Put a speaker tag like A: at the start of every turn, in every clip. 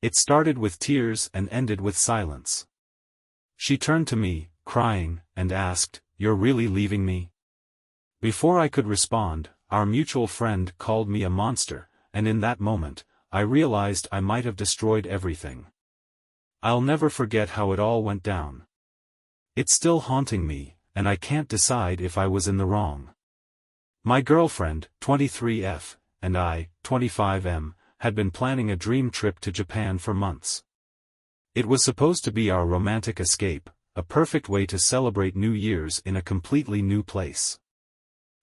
A: It started with tears and ended with silence. She turned to me, crying, and asked, "You're really leaving me?" Before I could respond, our mutual friend called me a monster, and in that moment, I realized I might have destroyed everything. I'll never forget how it all went down. It's still haunting me, and I can't decide if I was in the wrong. My girlfriend, 23F, and I, 25M, had been planning a dream trip to Japan for months. It was supposed to be our romantic escape, a perfect way to celebrate New Year's in a completely new place.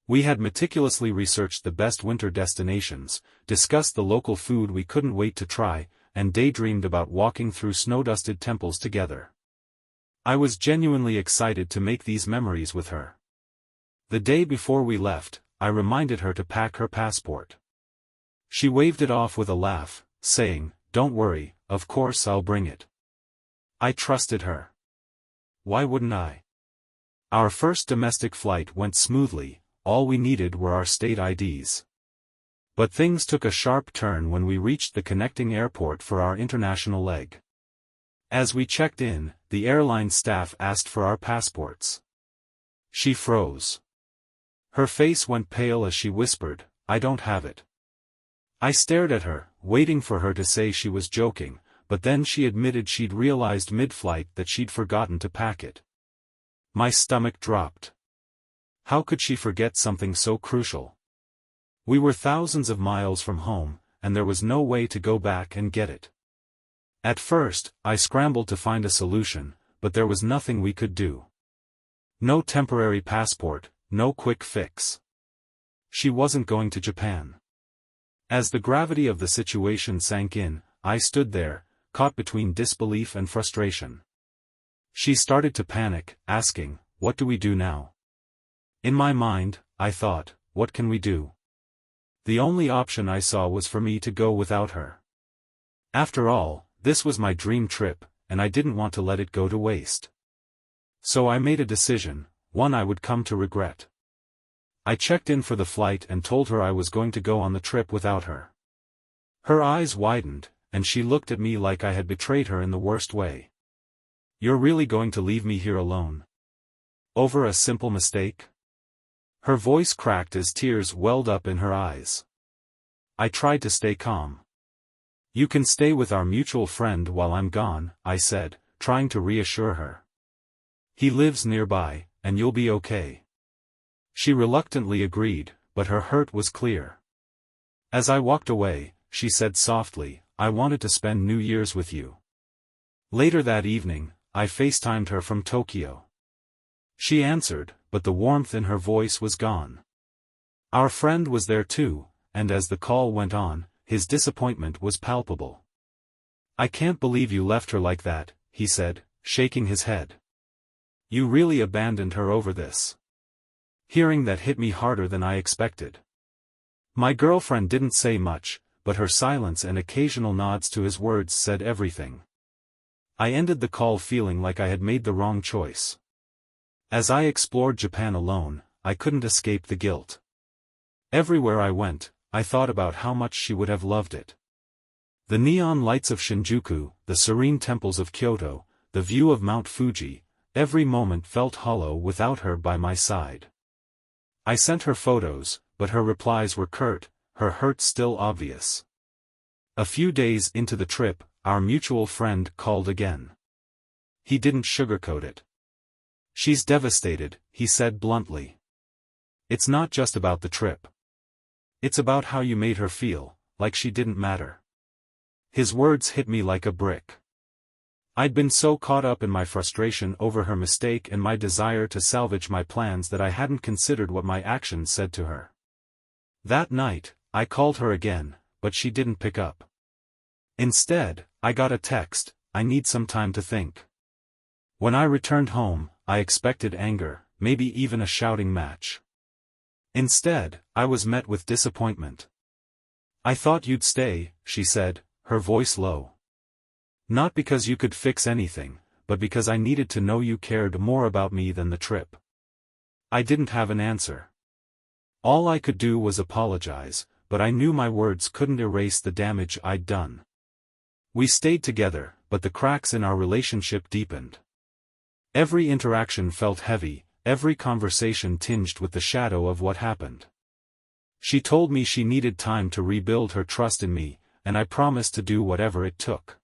A: We had meticulously researched the best winter destinations, discussed the local food we couldn't wait to try, and daydreamed about walking through snow-dusted temples together. I was genuinely excited to make these memories with her. The day before we left, I reminded her to pack her passport. She waved it off with a laugh, saying, "Don't worry, of course I'll bring it." I trusted her. Why wouldn't I? Our first domestic flight went smoothly, all we needed were our state IDs. But things took a sharp turn when we reached the connecting airport for our international leg. As we checked in, the airline staff asked for our passports. She froze. Her face went pale as she whispered, "I don't have it." I stared at her, waiting for her to say she was joking, but then she admitted she'd realized mid-flight that she'd forgotten to pack it. My stomach dropped. How could she forget something so crucial? We were thousands of miles from home, and there was no way to go back and get it. At first, I scrambled to find a solution, but there was nothing we could do. No temporary passport, no quick fix. She wasn't going to Japan. As the gravity of the situation sank in, I stood there, caught between disbelief and frustration. She started to panic, asking, "What do we do now?" In my mind, I thought, what can we do? The only option I saw was for me to go without her. After all, this was my dream trip, and I didn't want to let it go to waste. So I made a decision, one I would come to regret. I checked in for the flight and told her I was going to go on the trip without her. Her eyes widened, and she looked at me like I had betrayed her in the worst way. "You're really going to leave me here alone? Over a simple mistake?" Her voice cracked as tears welled up in her eyes. I tried to stay calm. "You can stay with our mutual friend while I'm gone," I said, trying to reassure her. "He lives nearby, and you'll be okay." She reluctantly agreed, but her hurt was clear. As I walked away, she said softly, "I wanted to spend New Year's with you." Later that evening, I FaceTimed her from Tokyo. She answered, but the warmth in her voice was gone. Our friend was there too, and as the call went on, his disappointment was palpable. "I can't believe you left her like that," he said, shaking his head. "You really abandoned her over this." Hearing that hit me harder than I expected. My girlfriend didn't say much, but her silence and occasional nods to his words said everything. I ended the call feeling like I had made the wrong choice. As I explored Japan alone, I couldn't escape the guilt. Everywhere I went, I thought about how much she would have loved it. The neon lights of Shinjuku, the serene temples of Kyoto, the view of Mount Fuji, every moment felt hollow without her by my side. I sent her photos, but her replies were curt, her hurt still obvious. A few days into the trip, our mutual friend called again. He didn't sugarcoat it. "She's devastated," he said bluntly. "It's not just about the trip. It's about how you made her feel, like she didn't matter." His words hit me like a brick. I'd been so caught up in my frustration over her mistake and my desire to salvage my plans that I hadn't considered what my actions said to her. That night, I called her again, but she didn't pick up. Instead, I got a text, "I need some time to think." When I returned home, I expected anger, maybe even a shouting match. Instead, I was met with disappointment. "I thought you'd stay," she said, her voice low. "Not because you could fix anything, but because I needed to know you cared more about me than the trip." I didn't have an answer. All I could do was apologize, but I knew my words couldn't erase the damage I'd done. We stayed together, but the cracks in our relationship deepened. Every interaction felt heavy, every conversation tinged with the shadow of what happened. She told me she needed time to rebuild her trust in me, and I promised to do whatever it took.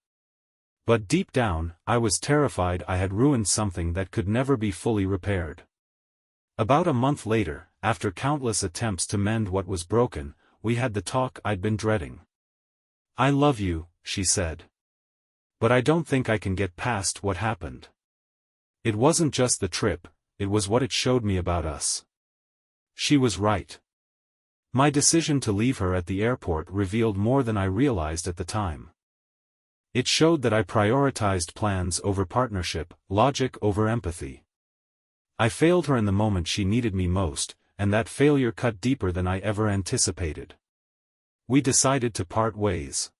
A: But deep down, I was terrified I had ruined something that could never be fully repaired. About a month later, after countless attempts to mend what was broken, we had the talk I'd been dreading. "I love you," she said. "But I don't think I can get past what happened." It wasn't just the trip, it was what it showed me about us. She was right. My decision to leave her at the airport revealed more than I realized at the time. It showed that I prioritized plans over partnership, logic over empathy. I failed her in the moment she needed me most, and that failure cut deeper than I ever anticipated. We decided to part ways.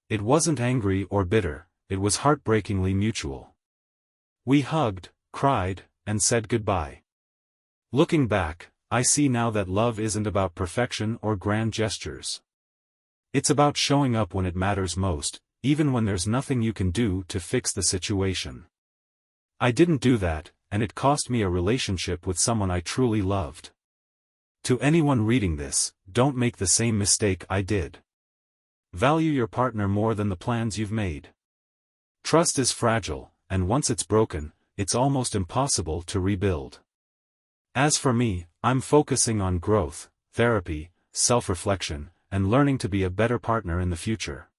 A: It wasn't angry or bitter, it was heartbreakingly mutual. We hugged, cried, and said goodbye. Looking back, I see now that love isn't about perfection or grand gestures. It's about showing up when it matters most, even when there's nothing you can do to fix the situation. I didn't do that, and it cost me a relationship with someone I truly loved. To anyone reading this, don't make the same mistake I did. Value your partner more than the plans you've made. Trust is fragile, and once it's broken, it's almost impossible to rebuild. As for me, I'm focusing on growth, therapy, self-reflection, and learning to be a better partner in the future.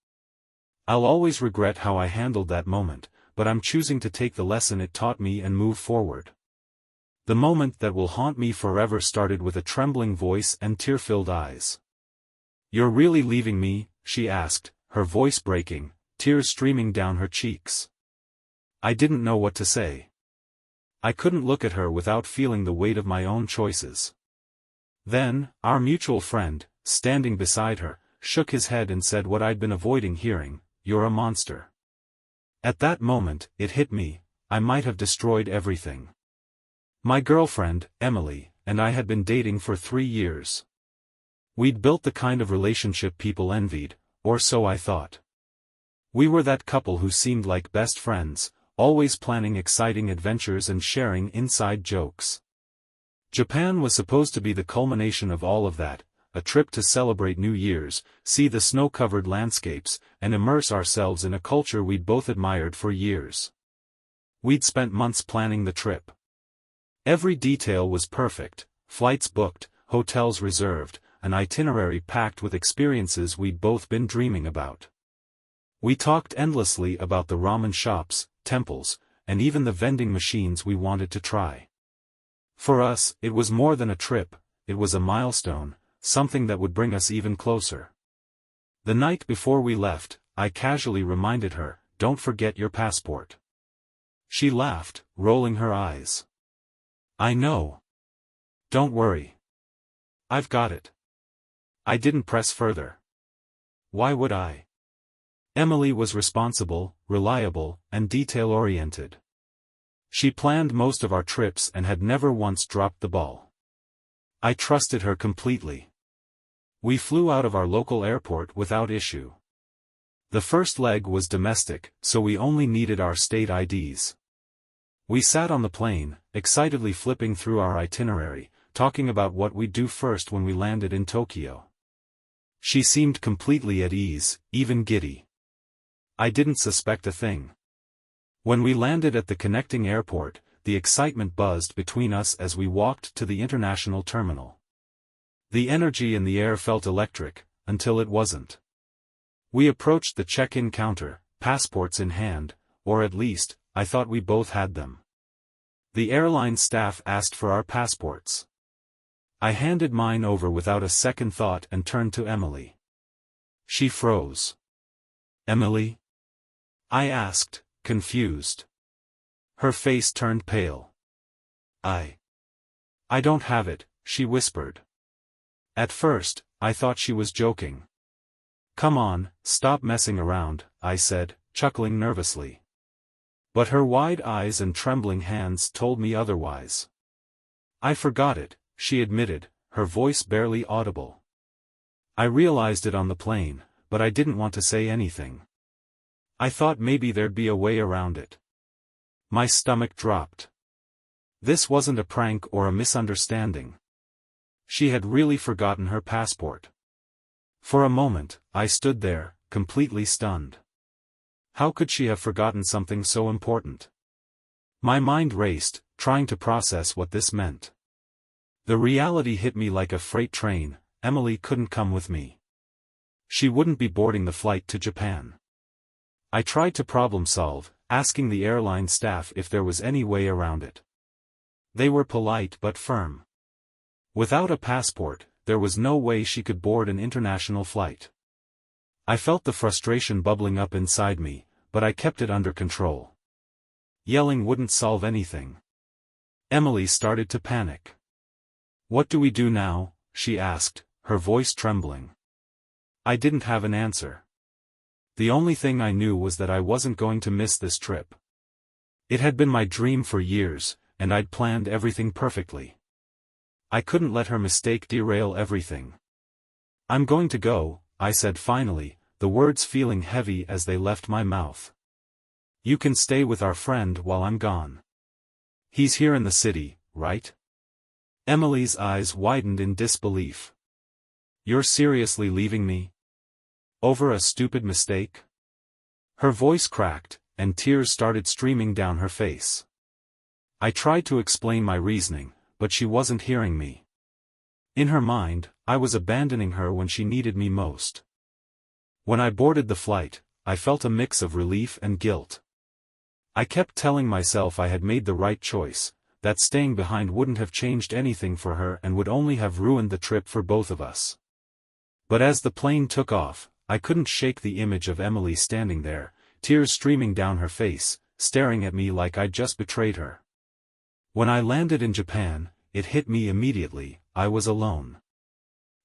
A: I'll always regret how I handled that moment, but I'm choosing to take the lesson it taught me and move forward. The moment that will haunt me forever started with a trembling voice and tear-filled eyes. "You're really leaving me?" she asked, her voice breaking, tears streaming down her cheeks. I didn't know what to say. I couldn't look at her without feeling the weight of my own choices. Then, our mutual friend, standing beside her, shook his head and said what I'd been avoiding hearing: "You're a monster." At that moment, it hit me, I might have destroyed everything. My girlfriend, Emily, and I had been dating for 3 years. We'd built the kind of relationship people envied, or so I thought. We were that couple who seemed like best friends, always planning exciting adventures and sharing inside jokes. Japan was supposed to be the culmination of all of that, a trip to celebrate New Year's, see the snow-covered landscapes, and immerse ourselves in a culture we'd both admired for years. We'd spent months planning the trip. Every detail was perfect: flights booked, hotels reserved, an itinerary packed with experiences we'd both been dreaming about. We talked endlessly about the ramen shops, temples, and even the vending machines we wanted to try. For us, it was more than a trip, it was a milestone, something that would bring us even closer. The night before we left, I casually reminded her, "Don't forget your passport." She laughed, rolling her eyes. "I know. Don't worry. I've got it." I didn't press further. Why would I? Emily was responsible, reliable, and detail-oriented. She planned most of our trips and had never once dropped the ball. I trusted her completely. We flew out of our local airport without issue. The first leg was domestic, so we only needed our state IDs. We sat on the plane, excitedly flipping through our itinerary, talking about what we'd do first when we landed in Tokyo. She seemed completely at ease, even giddy. I didn't suspect a thing. When we landed at the connecting airport, the excitement buzzed between us as we walked to the international terminal. The energy in the air felt electric, until it wasn't. We approached the check-in counter, passports in hand, or at least, I thought we both had them. The airline staff asked for our passports. I handed mine over without a second thought and turned to Emily. She froze. "Emily?" I asked, confused. Her face turned pale. I don't have it," she whispered. At first, I thought she was joking. "Come on, stop messing around," I said, chuckling nervously. But her wide eyes and trembling hands told me otherwise. "I forgot it," she admitted, her voice barely audible. I realized it on the plane, but I didn't want to say anything. I thought maybe there'd be a way around it. My stomach dropped. This wasn't a prank or a misunderstanding. She had really forgotten her passport. For a moment, I stood there, completely stunned. How could she have forgotten something so important? My mind raced, trying to process what this meant. The reality hit me like a freight train. Emily couldn't come with me. She wouldn't be boarding the flight to Japan. I tried to problem solve, asking the airline staff if there was any way around it. They were polite but firm. Without a passport, there was no way she could board an international flight. I felt the frustration bubbling up inside me, but I kept it under control. Yelling wouldn't solve anything. Emily started to panic. "What do we do now?" she asked, her voice trembling. I didn't have an answer. The only thing I knew was that I wasn't going to miss this trip. It had been my dream for years, and I'd planned everything perfectly. I couldn't let her mistake derail everything. "I'm going to go," I said finally, the words feeling heavy as they left my mouth. "You can stay with our friend while I'm gone. He's here in the city, right?" Emily's eyes widened in disbelief. "You're seriously leaving me? Over a stupid mistake?" Her voice cracked, and tears started streaming down her face. I tried to explain my reasoning, but she wasn't hearing me. In her mind, I was abandoning her when she needed me most. When I boarded the flight, I felt a mix of relief and guilt. I kept telling myself I had made the right choice, that staying behind wouldn't have changed anything for her and would only have ruined the trip for both of us. But as the plane took off, I couldn't shake the image of Emily standing there, tears streaming down her face, staring at me like I'd just betrayed her. When I landed in Japan, it hit me immediately: I was alone.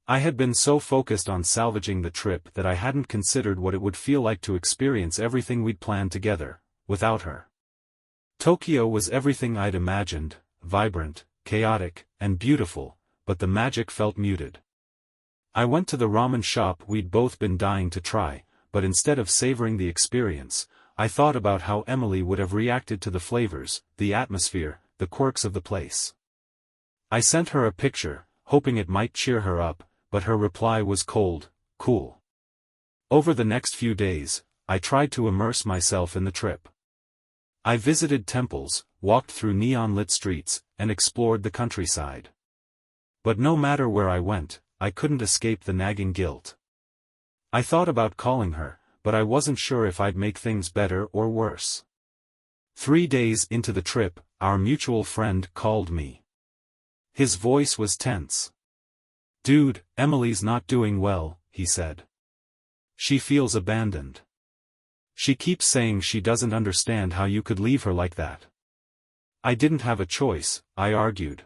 A: I had been so focused on salvaging the trip that I hadn't considered what it would feel like to experience everything we'd planned together, without her. Tokyo was everything I'd imagined: vibrant, chaotic, and beautiful, but the magic felt muted. I went to the ramen shop we'd both been dying to try, but instead of savoring the experience, I thought about how Emily would have reacted to the flavors, the atmosphere, the quirks of the place. I sent her a picture, hoping it might cheer her up, but her reply was cold, cool. Over the next few days, I tried to immerse myself in the trip. I visited temples, walked through neon-lit streets, and explored the countryside. But no matter where I went, I couldn't escape the nagging guilt. I thought about calling her, but I wasn't sure if I'd make things better or worse. 3 days into the trip, our mutual friend called me. His voice was tense. "Dude, Emily's not doing well," he said. "She feels abandoned. She keeps saying she doesn't understand how you could leave her like that." I didn't have a choice, I argued.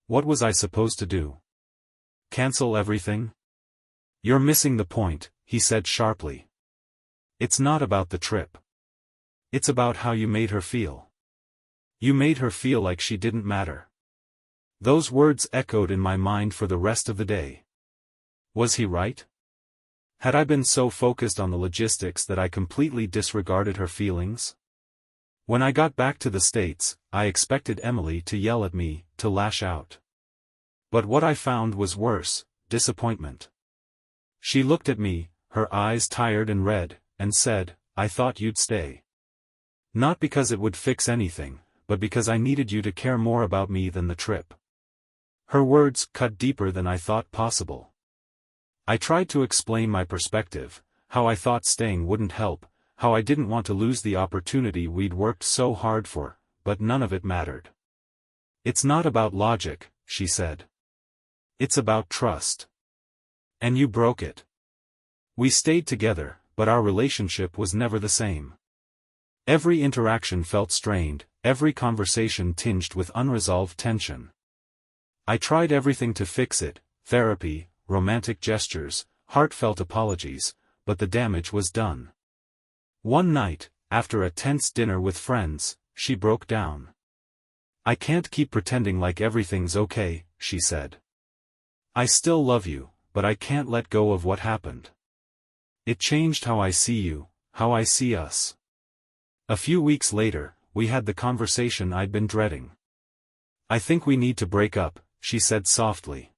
A: What was I supposed to do? Cancel everything? "You're missing the point," he said sharply. "It's not about the trip. It's about how you made her feel. You made her feel like she didn't matter." Those words echoed in my mind for the rest of the day. Was he right? Had I been so focused on the logistics that I completely disregarded her feelings? When I got back to the States, I expected Emily to yell at me, to lash out. But what I found was worse: disappointment. She looked at me, her eyes tired and red, and said, "I thought you'd stay. Not because it would fix anything, but because I needed you to care more about me than the trip." Her words cut deeper than I thought possible. I tried to explain my perspective, how I thought staying wouldn't help, how I didn't want to lose the opportunity we'd worked so hard for, but none of it mattered. "It's not about logic," she said. "It's about trust. And you broke it." We stayed together, but our relationship was never the same. Every interaction felt strained, every conversation tinged with unresolved tension. I tried everything to fix it: therapy, romantic gestures, heartfelt apologies, but the damage was done. One night, after a tense dinner with friends, she broke down. "I can't keep pretending like everything's okay," she said. "I still love you, but I can't let go of what happened. It changed how I see you, how I see us. A few weeks later, we had the conversation I'd been dreading. I think we need to break up, she said softly.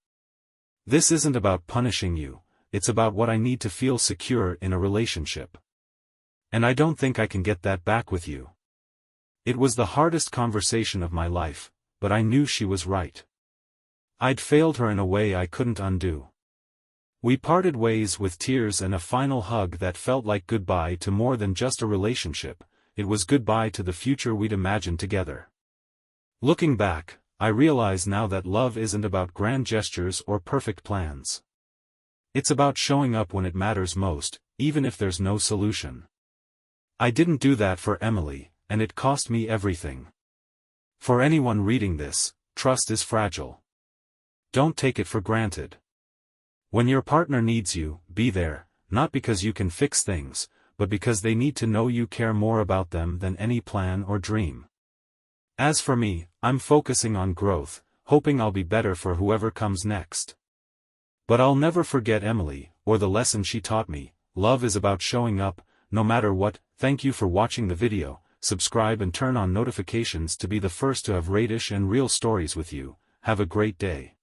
A: This isn't about punishing you, it's about what I need to feel secure in a relationship. And I don't think I can get that back with you. It was the hardest conversation of my life, but I knew she was right. I'd failed her in a way I couldn't undo. We parted ways with tears and a final hug that felt like goodbye to more than just a relationship, it was goodbye to the future we'd imagined together. Looking back, I realize now that love isn't about grand gestures or perfect plans. It's about showing up when it matters most, even if there's no solution. I didn't do that for Emily, and it cost me everything. For anyone reading this, trust is fragile. Don't take it for granted. When your partner needs you, be there, not because you can fix things, but because they need to know you care more about them than any plan or dream. As for me, I'm focusing on growth, hoping I'll be better for whoever comes next. But I'll never forget Emily, or the lesson she taught me. Love is about showing up, no matter what. Thank you for watching the video. Subscribe and turn on notifications to be the first to have Radish and real stories with you. Have a great day.